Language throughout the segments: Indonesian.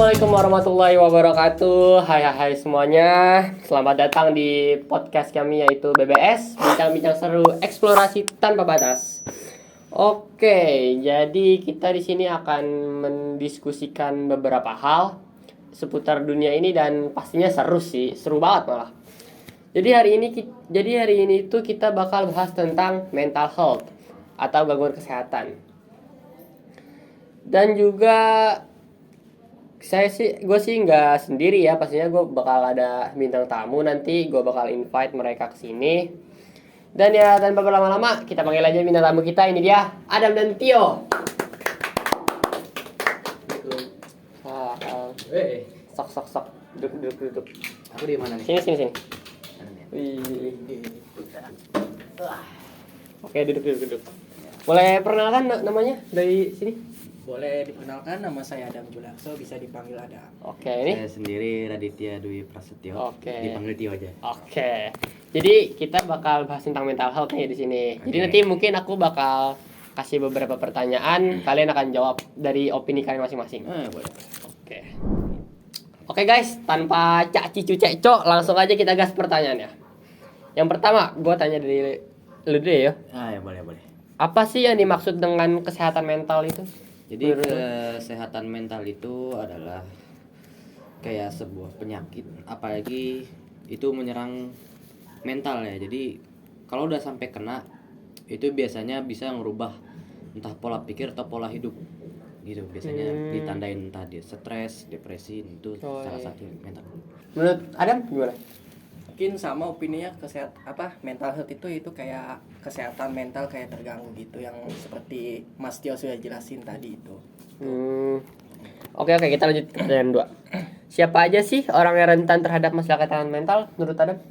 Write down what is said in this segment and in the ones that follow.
Assalamualaikum warahmatullahi wabarakatuh. Hai semuanya. Selamat datang di podcast kami yaitu BBS, bincang-bincang seru eksplorasi tanpa batas. Oke, jadi kita di sini akan mendiskusikan beberapa hal seputar dunia ini dan pastinya seru banget malah. Jadi hari ini itu kita bakal bahas tentang mental health atau gangguan kesehatan. Dan juga gue sih nggak sendiri ya, pastinya gue bakal ada bintang tamu, nanti gue bakal invite mereka ke sini. Dan ya tanpa berlama-lama kita panggil aja bintang tamu kita, ini dia Adam dan Tio. Sok duduk. Aku di mana nih? Sini. Oke, duduk. Boleh perkenalkan namanya dari sini? Boleh diperkenalkan, nama saya Adam Julakso, bisa dipanggil Adam. Oke, ini Saya sendiri Raditya Dwi Prasetyo. Oke. Dipanggil Tio aja. Oke. Jadi kita bakal bahas tentang mental health nih di sini. Jadi nanti mungkin aku bakal kasih beberapa pertanyaan, kalian akan jawab dari opini kalian masing-masing. Boleh. Oke guys, tanpa cicu cecok, langsung aja kita gas pertanyaannya. Yang pertama, gue tanya dari lu dulu ya. Ya boleh. Apa sih yang dimaksud dengan kesehatan mental itu? Jadi kesehatan mental itu adalah kayak sebuah penyakit, apalagi itu menyerang mental ya. Jadi kalau udah sampai kena, itu biasanya bisa ngerubah entah pola pikir atau pola hidup. Gitu biasanya ditandain entah dia stres, depresi, itu salah satu mental. Menurut Adam gimana? Mungkin sama opininya mental health itu kayak kesehatan mental kayak terganggu gitu, yang seperti Mas Tio sudah jelasin tadi itu. Oke, kita lanjut ke pertanyaan 2. Siapa aja sih orang yang rentan terhadap masalah kesehatan mental menurut Adam?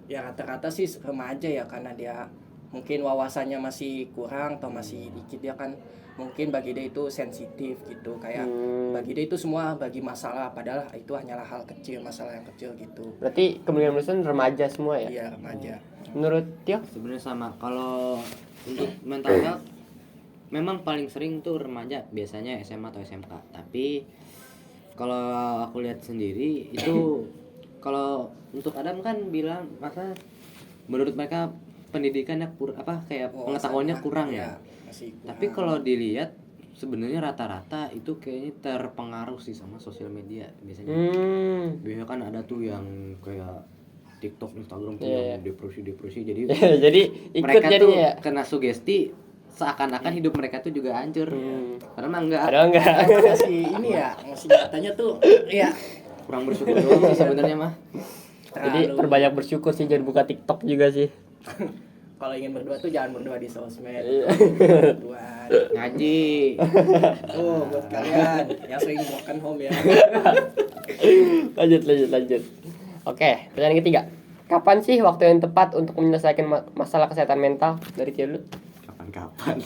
Ya rata-rata sih remaja ya, karena dia mungkin wawasannya masih kurang atau masih dikit, dia kan mungkin bagi dia itu sensitif gitu, kayak bagi dia itu semua bagi masalah, padahal itu hanyalah hal kecil, masalah yang kecil gitu. Berarti kemungkinan besar remaja semua ya? Iya, remaja. Menurut Tio? Sebenarnya sama. Kalau untuk mental health memang paling sering tuh remaja, biasanya SMA atau SMK. Tapi kalau aku lihat sendiri itu kalau untuk Adam kan bilang masa menurut mereka pendidikannya pengetahuannya kurang ya. Masih kurang. Tapi kalau dilihat sebenarnya rata-rata itu kayaknya terpengaruh sih sama sosial media biasanya. Biasanya kan ada tuh yang kayak TikTok, Instagram tuh yang depresi. Jadi jadi ikut mereka tuh jadinya ya? kena sugesti seakan-akan hidup mereka tuh juga hancur. Padahal mah enggak. Masih katanya tuh ya Kurang bersyukur doang sih sebenarnya mah. Jadi perbanyak bersyukur sih, jangan buka TikTok juga sih. Kalau ingin berdua tuh jangan berdua di sosmed. Ngaji. Buat kalian yang sering broken home ya. Lanjut. Oke, pertanyaan ketiga. Kapan sih waktu yang tepat untuk menyelesaikan masalah kesehatan mental? Dari Tio dulu. Kapan?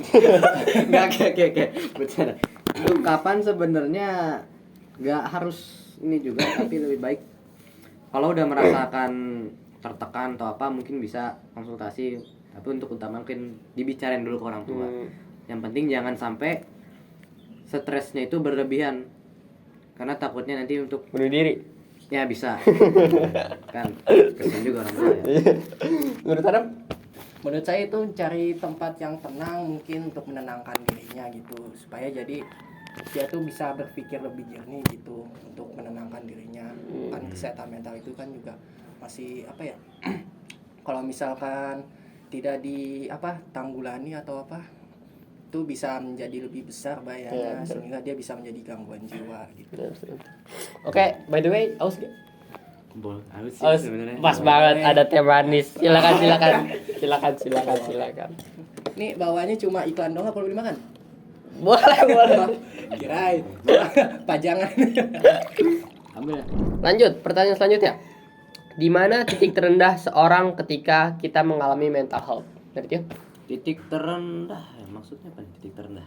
Enggak kayak bercanda. Itu kapan sebenarnya enggak harus ini juga, tapi lebih baik kalau udah merasakan tertekan atau apa mungkin bisa konsultasi, tapi untuk utama mungkin dibicarain dulu ke orang tua. Yang penting jangan sampai stresnya itu berlebihan, karena takutnya nanti untuk Bunuh diri. Ya bisa. Kan kesian juga orang tua ya. Menurut Adam? Menurut saya itu cari tempat yang tenang, mungkin untuk menenangkan dirinya gitu, supaya jadi dia tuh bisa berpikir lebih jernih gitu untuk menenangkan dirinya. Kan kesehatan mental itu kan juga masih kalau misalkan tidak tanggulani atau itu bisa menjadi lebih besar bahayanya, sehingga dia bisa menjadi gangguan jiwa gitu. Oke, by the way, aus gak? Harus sebenarnya. Pas banget ada teh manis. Silakan. Ini bawahnya cuma iklan doang, apa boleh dimakan? Boleh. Kirain pajangan. Ambil. Lanjut, pertanyaan selanjutnya. Di mana titik terendah seorang ketika kita mengalami mental health? Dari Tio? Titik terendah ya, maksudnya apa nih titik terendah?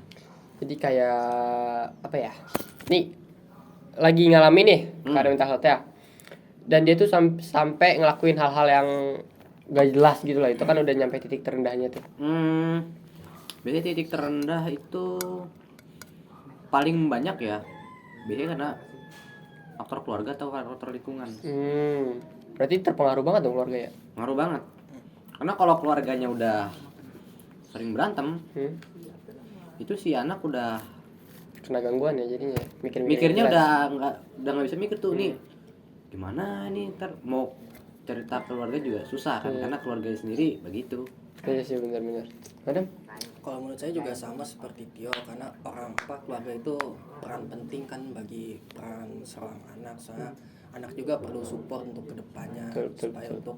Jadi kayak apa ya? Nih, lagi ngalamin nih keadaan mental health ya. Dan dia tuh sampai ngelakuin hal-hal yang gak jelas gitu lah. Itu kan udah nyampe titik terendahnya tuh. Biasanya titik terendah itu paling banyak ya. Biasanya karena faktor keluarga atau faktor lingkungan. Berarti terpengaruh banget dong keluarga ya? Ngaruh banget. Karena kalau keluarganya udah sering berantem, itu si anak udah Kena gangguan ya jadinya. mikirnya udah nggak bisa mikir tuh nih gimana nih ntar mau cerita keluarga juga susah kan karena keluarga sendiri begitu. Iya sih benar-benar. Adam? Kalau menurut saya juga sama seperti Tio, karena keluarga itu peran penting kan bagi peran seorang anak. Soalnya anak juga perlu support untuk kedepannya, supaya untuk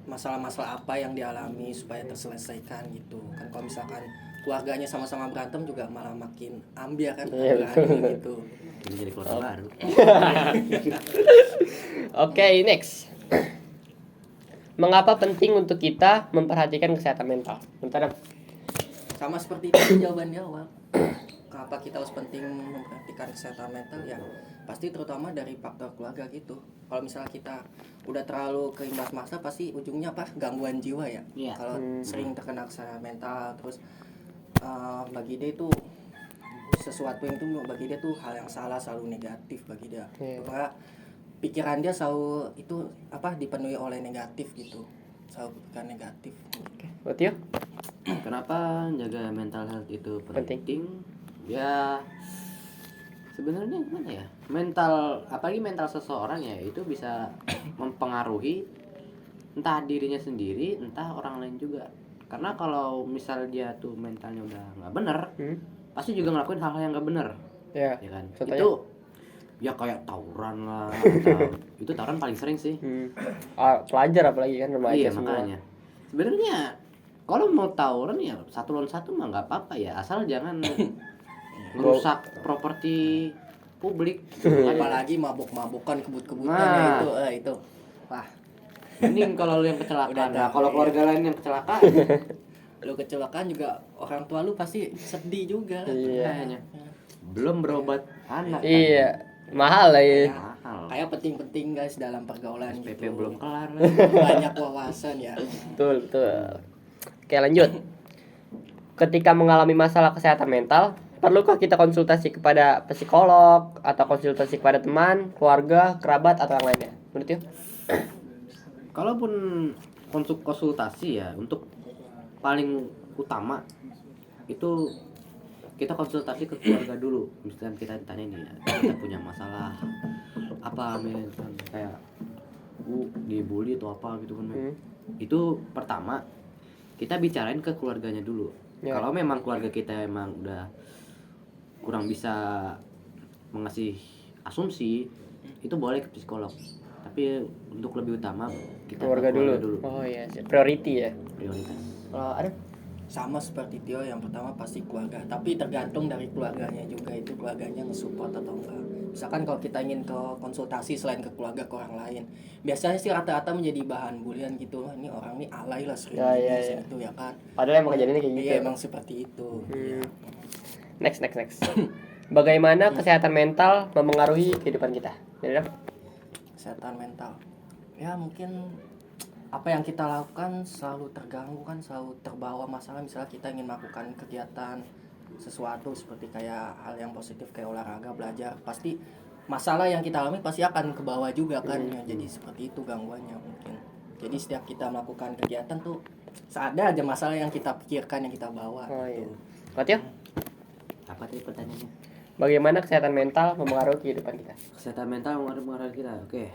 masalah-masalah apa yang dialami supaya terselesaikan gitu kan. Kalau misalkan keluarganya sama-sama berantem juga malah makin ambiar kan, gitu. Ini jadi keluarga baru. Oke, next. Mengapa penting untuk kita memperhatikan kesehatan mental? Bentar. Sama seperti itu jawaban di awal. Kenapa kita harus penting memperhatikan kesehatan mental ya? Pasti terutama dari faktor keluarga gitu. Kalau misalnya kita udah terlalu keimbas masa, pasti ujungnya gangguan jiwa ya. Iya. Kalau sering terkena kesehatan mental, terus bagi dia itu sesuatu yang itu bagi dia tuh hal yang salah, selalu negatif bagi dia. Karena pikiran dia selalu itu dipenuhi oleh negatif gitu. Selalu pikiran negatif. Buat Tio? Kenapa jaga mental health itu penting? Ya sebenarnya gimana ya? Apalagi mental seseorang ya itu bisa mempengaruhi entah dirinya sendiri, entah orang lain juga. Karena kalau misal dia tuh mentalnya udah nggak bener, pasti juga ngelakuin hal-hal yang nggak bener, ya kan? Contohnya? Itu ya kayak tawuran lah, atau itu tawuran paling sering sih. Pelajar apalagi kan remaja Iya semua. makanya. Sebenarnya kalau mau tawuran ya 1 lawan 1 mah nggak apa-apa ya, asal jangan merusak properti publik. Apalagi mabuk-mabukan, kebut-kebutan itu. Wah, Mending kalau lu yang kecelakaan. Nah, kalau keluarga lain yang kecelakaan, lu kecelakaan juga orang tua lu pasti sedih juga. kayaknya belum berobat anak. Iya, mahal lah ya. Mahal. Kayak penting-penting guys dalam pergaulan SPP gitu. belum kelar. Banyak wawasan ya. Betul. Oke, lanjut. Ketika mengalami masalah kesehatan mental, perlukah kita konsultasi kepada psikolog atau konsultasi kepada teman, keluarga, kerabat atau yang lainnya? Menurut Tio? Kalaupun konsultasi ya, untuk paling utama itu kita konsultasi ke keluarga dulu. Misalkan kita tanya nih, kita punya masalah apa misalkan kayak dibully atau apa gitu kan. Itu pertama kita bicarain ke keluarganya dulu. Kalau memang keluarga kita emang udah kurang bisa mengasih asumsi, itu boleh ke psikolog. Tapi untuk lebih utama kita Keluarga dulu. Oh iya, priority ya. Prioritas. Kalau ada? Sama seperti Tio, yang pertama pasti keluarga. Tapi tergantung dari keluarganya juga, itu keluarganya nge-support atau enggak. Misalkan kalau kita ingin ke konsultasi selain ke keluarga, ke orang lain, biasanya sih rata-rata menjadi bahan bulian gitu. Ini orang ini alay lah, sering itu ya kan. Padahal emang kejadiannya kayak gitu. Iya, emang seperti itu. Iya. Next. Bagaimana kesehatan mental mempengaruhi kehidupan kita? Jadi Kesehatan mental ya mungkin apa yang kita lakukan selalu terganggu kan, selalu terbawa masalah. Misalnya kita ingin melakukan kegiatan sesuatu seperti kayak hal yang positif kayak olahraga, belajar, pasti masalah yang kita alami pasti akan ke bawah juga kan. Ya, jadi seperti itu gangguannya mungkin. Jadi setiap kita melakukan kegiatan tuh ada aja masalah yang kita pikirkan, yang kita bawa. Iya. Mateo? Apa tadi pertanyaannya? Bagaimana kesehatan mental mempengaruhi kehidupan kita? Kesehatan mental mempengaruhi kita. Oke.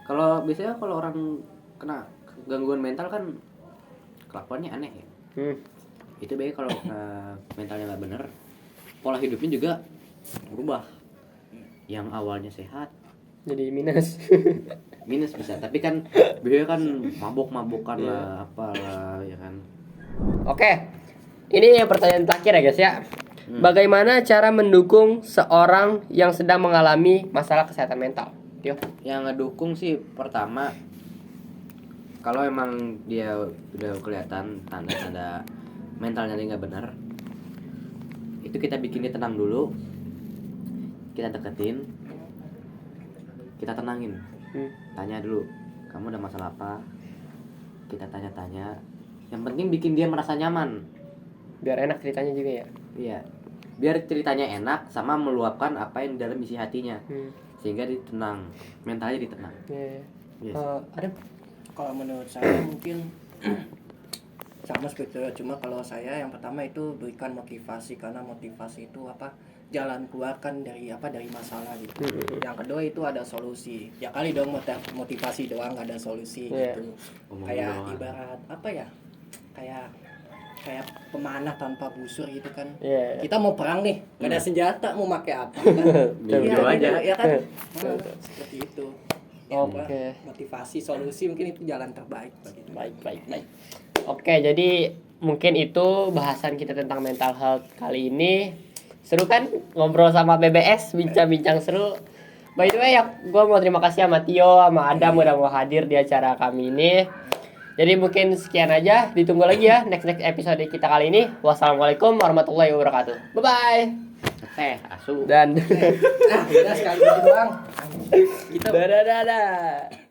Kalau biasanya kalau orang kena gangguan mental kan kelakuannya aneh ya. Itu baik kalau mentalnya nggak bener, pola hidupnya juga berubah. Yang awalnya sehat jadi minus. minus bisa, tapi kan biasanya kan mabuk-mabukan lah, apalah ya kan. Oke. Ini yang pertanyaan terakhir ya guys ya. Bagaimana cara mendukung seorang yang sedang mengalami masalah kesehatan mental? Tio? Yang ngedukung sih pertama, kalau emang dia udah kelihatan tanda-tanda mentalnya nggak benar, itu kita bikin dia tenang dulu, kita deketin, kita tenangin, tanya dulu, kamu ada masalah apa? Kita tanya-tanya, yang penting bikin dia merasa nyaman. Biar enak ceritanya juga ya. Iya. biar ceritanya enak sama meluapkan apa yang di dalam isi hatinya, Hmm. sehingga dia tenang, mentalnya ditenang. Iya. Yes. Ada Kalau menurut saya mungkin sama seperti itu. Cuma kalau saya yang pertama itu berikan motivasi, karena motivasi itu jalan keluar kan dari masalah gitu. Yang kedua itu ada solusi. Ya kali dong motivasi doang nggak ada solusi Iya. gitu. Ngomong Kayak doang. ibarat kayak pemanah tanpa busur gitu kan. Iya. Kita mau perang nih, gak ada senjata, mau pakai apa kan? Minum Iya, aja. ya kan? Seperti itu. Ya, Oke. motivasi, solusi mungkin itu jalan terbaik bagi kita. Baik. Oke, jadi mungkin itu bahasan kita tentang mental health kali ini. Seru kan ngobrol sama BBS, bincang-bincang seru. By the way, ya, gue mau terima kasih sama Tio, sama Adam udah mau hadir di acara kami ini. Jadi mungkin sekian aja, ditunggu lagi ya next episode kita kali ini. Wassalamualaikum warahmatullahi wabarakatuh. Bye-bye. Teh asu. Dan Udah sekali gitu doang. dadah.